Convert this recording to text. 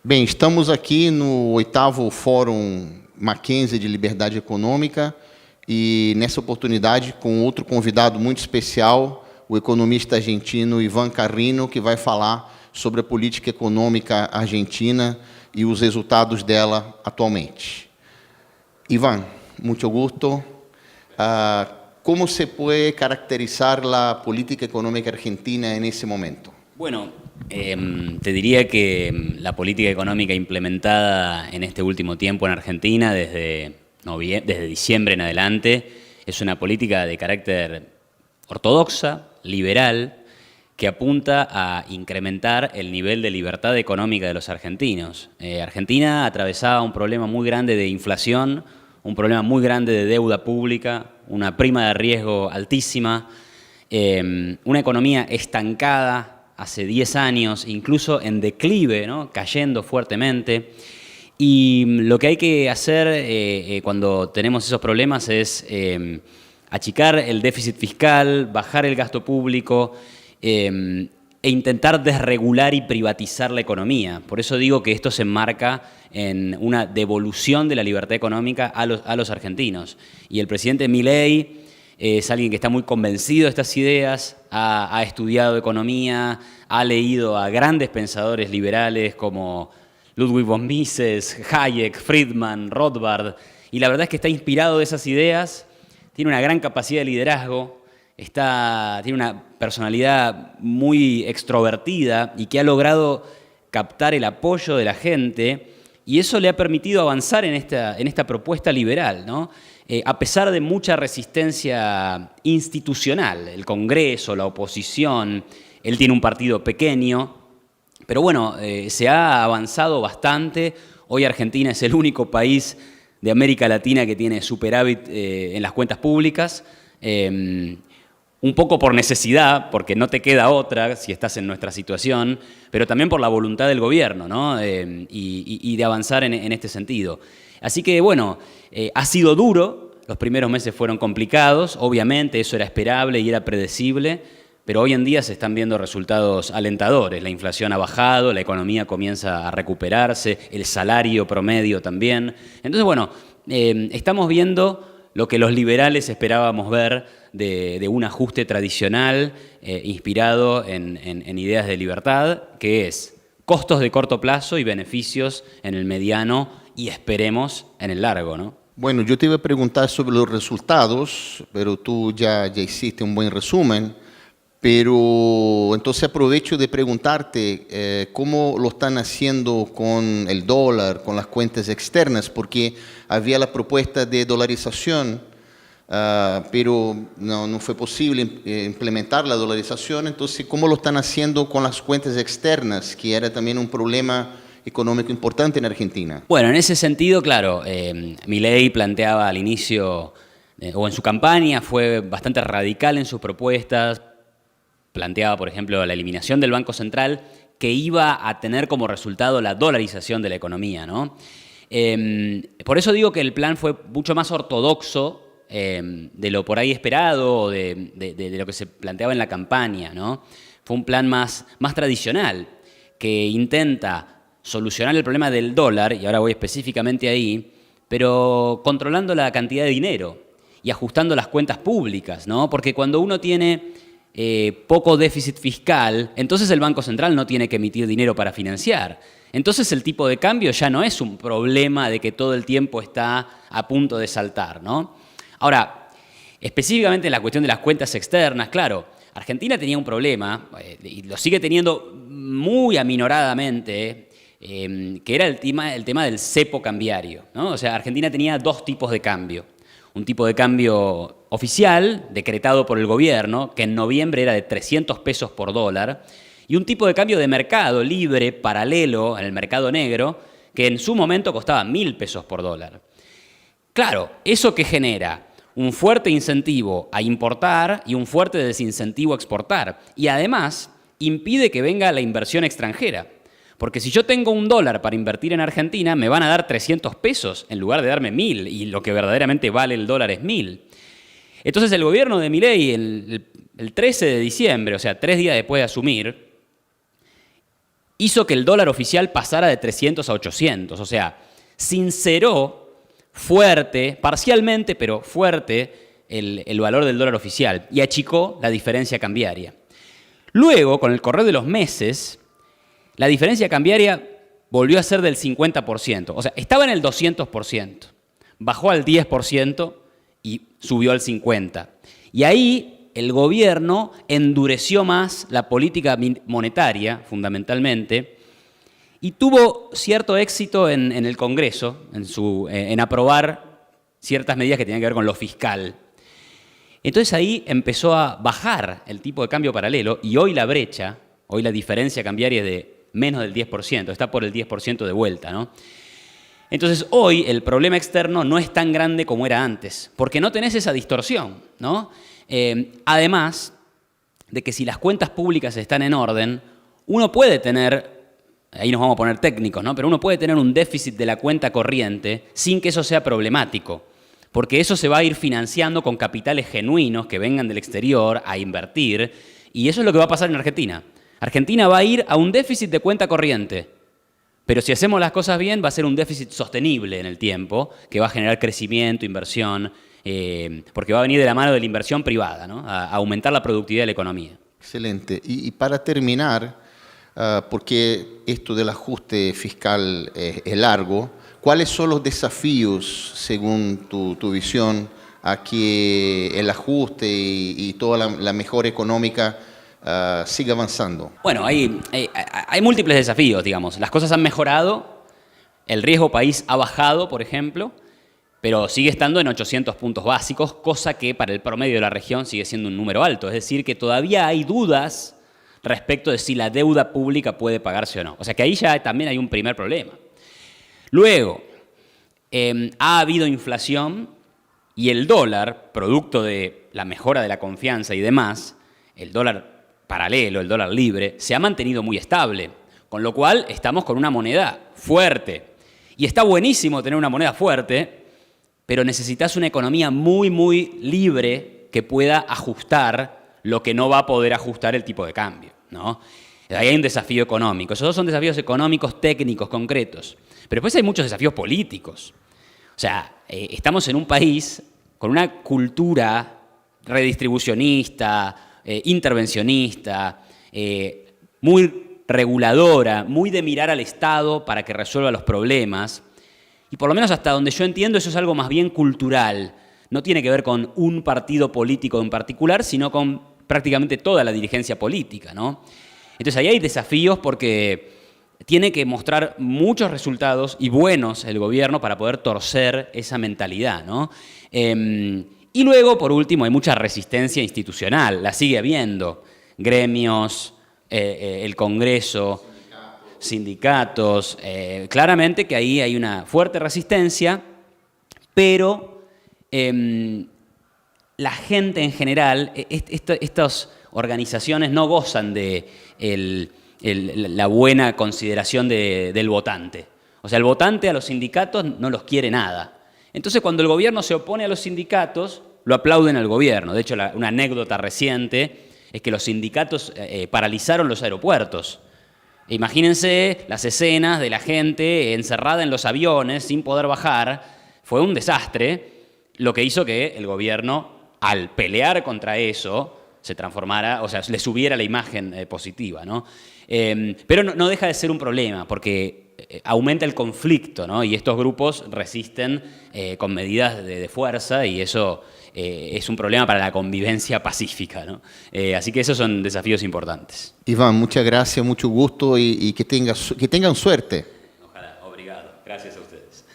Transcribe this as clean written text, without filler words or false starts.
Bem, estamos aqui no 8º Fórum Mackenzie de Liberdade Econômica e, nessa oportunidade, com outro convidado muito especial, o economista argentino Iván Carrino, que vai falar sobre a política econômica argentina e os resultados dela atualmente. Iván, muito gusto. ¿Cómo se puede caracterizar la política económica argentina en ese momento? Bueno, te diría que la política económica implementada en este último tiempo en Argentina, desde diciembre en adelante, es una política de carácter ortodoxa, liberal, que apunta a incrementar el nivel de libertad económica de los argentinos. Argentina atravesaba un problema muy grande de inflación, un problema muy grande de deuda pública, una prima de riesgo altísima, una economía estancada hace 10 años, incluso en declive, ¿no? Cayendo fuertemente. Y lo que hay que hacer cuando tenemos esos problemas es achicar el déficit fiscal, bajar el gasto público e intentar desregular y privatizar la economía. Por eso digo que esto se enmarca en una devolución de la libertad económica a los argentinos. Y el presidente Milei es alguien que está muy convencido de estas ideas, ha estudiado economía, ha leído a grandes pensadores liberales como Ludwig von Mises, Hayek, Friedman, Rothbard, y la verdad es que está inspirado de esas ideas, tiene una gran capacidad de liderazgo, tiene una personalidad muy extrovertida y que ha logrado captar el apoyo de la gente, y eso le ha permitido avanzar en esta propuesta liberal, ¿no? A pesar de mucha resistencia institucional, el Congreso, la oposición, él tiene un partido pequeño, pero bueno, se ha avanzado bastante. Hoy Argentina es el único país de América Latina que tiene superávit en las cuentas públicas, un poco por necesidad, porque no te queda otra si estás en nuestra situación, pero también por la voluntad del gobierno, ¿no? Y de avanzar en este sentido. Así que, bueno, ha sido duro, los primeros meses fueron complicados, obviamente eso era esperable y era predecible, pero hoy en día se están viendo resultados alentadores. La inflación ha bajado, la economía comienza a recuperarse, el salario promedio también. Entonces, bueno, estamos viendo lo que los liberales esperábamos ver de un ajuste tradicional inspirado en ideas de libertad, que es costos de corto plazo y beneficios en el mediano y esperemos en el largo, ¿no? Bueno, yo te iba a preguntar sobre los resultados, pero tú ya hiciste un buen resumen. Pero entonces aprovecho de preguntarte cómo lo están haciendo con el dólar, con las cuentas externas, porque había la propuesta de dolarización, pero no fue posible implementar la dolarización. Entonces, ¿cómo lo están haciendo con las cuentas externas, que era también un problema económico importante en Argentina? Bueno, en ese sentido, claro, Milei planteaba al inicio, o en su campaña, fue bastante radical en sus propuestas. Planteaba, por ejemplo, la eliminación del Banco Central, que iba a tener como resultado la dolarización de la economía, ¿no? Por eso digo que el plan fue mucho más ortodoxo de lo por ahí esperado, o de lo que se planteaba en la campaña, ¿no? Fue un plan más tradicional, que intenta solucionar el problema del dólar, y ahora voy específicamente ahí, pero controlando la cantidad de dinero y ajustando las cuentas públicas, ¿no? Porque cuando uno tiene poco déficit fiscal, entonces el Banco Central no tiene que emitir dinero para financiar. Entonces el tipo de cambio ya no es un problema de que todo el tiempo está a punto de saltar, ¿no? Ahora, específicamente en la cuestión de las cuentas externas, claro, Argentina tenía un problema, y lo sigue teniendo muy aminoradamente, que era el tema del cepo cambiario, ¿no? O sea, Argentina tenía dos tipos de cambio. Un tipo de cambio oficial, decretado por el gobierno, que en noviembre era de 300 pesos por dólar, y un tipo de cambio de mercado libre, paralelo, en el mercado negro, que en su momento costaba 1.000 pesos por dólar. Claro, ¿eso qué genera? Un fuerte incentivo a importar y un fuerte desincentivo a exportar. Y además, impide que venga la inversión extranjera. Porque si yo tengo $1 para invertir en Argentina, me van a dar 300 pesos en lugar de darme 1.000, y lo que verdaderamente vale el dólar es 1.000. Entonces el gobierno de Milei, el 13 de diciembre, o sea, 3 días después de asumir, hizo que el dólar oficial pasara de 300 a 800. O sea, sinceró fuerte, parcialmente, pero fuerte, el valor del dólar oficial y achicó la diferencia cambiaria. Luego, con el correr de los meses, la diferencia cambiaria volvió a ser del 50%. O sea, estaba en el 200%, bajó al 10% y subió al 50%. Y ahí el gobierno endureció más la política monetaria, fundamentalmente, y tuvo cierto éxito en el Congreso, en aprobar ciertas medidas que tenían que ver con lo fiscal. Entonces ahí empezó a bajar el tipo de cambio paralelo y hoy la brecha, hoy la diferencia cambiaria es de menos del 10%, está por el 10% de vuelta, ¿no? Entonces hoy el problema externo no es tan grande como era antes, porque no tenés esa distorsión, ¿no? Además de que si las cuentas públicas están en orden, uno puede tener, ahí nos vamos a poner técnicos, ¿no? Pero uno puede tener un déficit de la cuenta corriente sin que eso sea problemático, porque eso se va a ir financiando con capitales genuinos que vengan del exterior a invertir, y eso es lo que va a pasar en Argentina. Argentina va a ir a un déficit de cuenta corriente, pero si hacemos las cosas bien va a ser un déficit sostenible en el tiempo, que va a generar crecimiento, inversión, porque va a venir de la mano de la inversión privada, ¿no? A aumentar la productividad de la economía. Excelente. Y para terminar, porque esto del ajuste fiscal es largo, ¿cuáles son los desafíos, según tu visión, a que el ajuste y toda la mejora económica siga avanzando? Bueno, hay múltiples desafíos, digamos. Las cosas han mejorado, el riesgo país ha bajado, por ejemplo, pero sigue estando en 800 puntos básicos, cosa que para el promedio de la región sigue siendo un número alto. Es decir, que todavía hay dudas respecto de si la deuda pública puede pagarse o no. O sea que ahí ya también hay un primer problema. Luego, ha habido inflación y el dólar, producto de la mejora de la confianza y demás, el dólar paralelo, el dólar libre, se ha mantenido muy estable, con lo cual estamos con una moneda fuerte. Y está buenísimo tener una moneda fuerte, pero necesitas una economía muy, muy libre que pueda ajustar lo que no va a poder ajustar el tipo de cambio, ¿no? Ahí hay un desafío económico. Esos dos son desafíos económicos, técnicos, concretos. Pero después hay muchos desafíos políticos. O sea, estamos en un país con una cultura redistribucionista, intervencionista, muy reguladora, muy de mirar al Estado para que resuelva los problemas. Y por lo menos hasta donde yo entiendo eso es algo más bien cultural. No tiene que ver con un partido político en particular, sino con prácticamente toda la dirigencia política, ¿no? Entonces ahí hay desafíos porque tiene que mostrar muchos resultados y buenos el gobierno para poder torcer esa mentalidad, ¿no? Y luego, por último, hay mucha resistencia institucional, la sigue habiendo. Gremios, el Congreso, sindicatos, claramente que ahí hay una fuerte resistencia, pero la gente en general, estas organizaciones no gozan de la buena consideración del votante. O sea, el votante a los sindicatos no los quiere nada. Entonces, cuando el gobierno se opone a los sindicatos, lo aplauden al gobierno. De hecho, una anécdota reciente es que los sindicatos paralizaron los aeropuertos. Imagínense las escenas de la gente encerrada en los aviones sin poder bajar. Fue un desastre, lo que hizo que el gobierno, al pelear contra eso, se transformara, o sea, le subiera la imagen positiva, ¿no? Pero no deja de ser un problema, porque aumenta el conflicto, ¿no? Y estos grupos resisten con medidas de fuerza y eso es un problema para la convivencia pacífica, ¿no? Así que esos son desafíos importantes. Iván, muchas gracias, mucho gusto y que tengan suerte. Ojalá, obrigado. Gracias a ustedes.